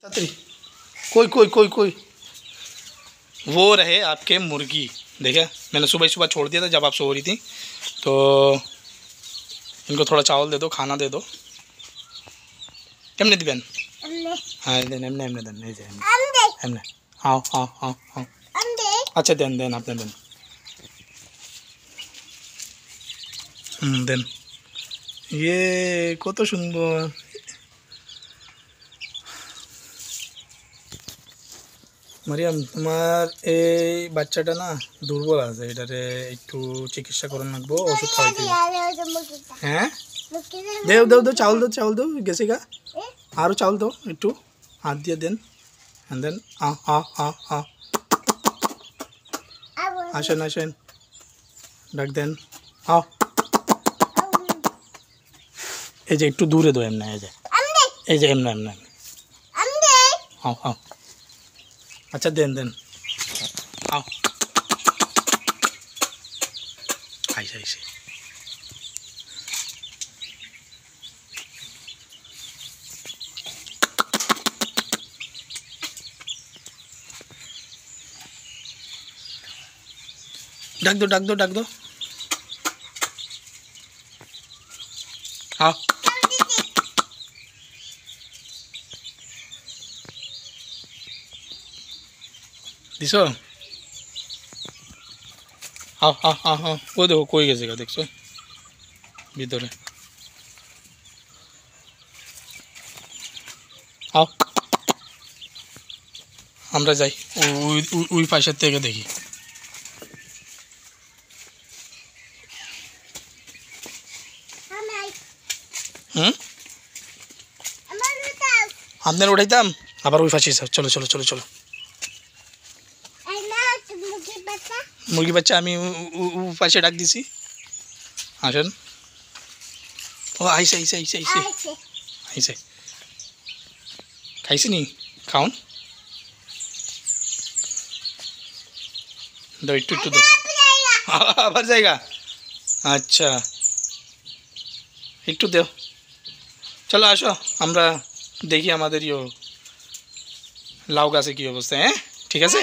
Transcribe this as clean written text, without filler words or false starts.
कोई कोई कोई कोई वो रहे आपके मुर्गी। देखे मैंने सुबह सुबह छोड़ दिया था जब आप सो रही थी, तो इनको थोड़ा चावल दे दो, खाना दे दो। केमने दिबेन? हाँ देन एमने एमने देन एमने हाँ हाँ हाँ हाँ अच्छा देन देन आपने देन देन ये কত সুন্দর। মারিয়াম তোমার এই বাচ্চাটা না দুর্বল আছে, এটারে একটু চিকিৎসা করন লাগবো, ওষুধ খাওয়াইতে। হ্যাঁ দেও দেও দেও চাউল দাও, চাউল দাও গেছে গা, আরও চাউল দাও একটু, হাত দিয়ে দেন। and then আসেন আসেন ডাক দেন আও। এই যে একটু দূরে দো এমনি, এই যে এমনি এমনি আও আও আচ্ছা দেন দেন আও আইসে আইসে ডাক দো ডাক দো ডাক দো हाँ दिसो हाँ हाँ हाँ हाँ वो देखो कोई गेছে देखो ভিতরে आओ আমরা যাই ওই পাশের থেকে দেখি। আপনার উঠাইতাম আবার ওই পাশে চলো চলো চলো চলো। মুরগি বাচ্চা আমি পাশে ডাক দিছি, আসেন। ও আইসে আইসে আইসে আইসে আইসে খাইছি নি খাওন দাও একটু একটু দাও আবার জায়গা আচ্ছা একটু দেও। চলো আসো আমরা দেখি আমাদের ইয়ে লাউ গাছে কী অবস্থা। হ্যাঁ ঠিক আছে।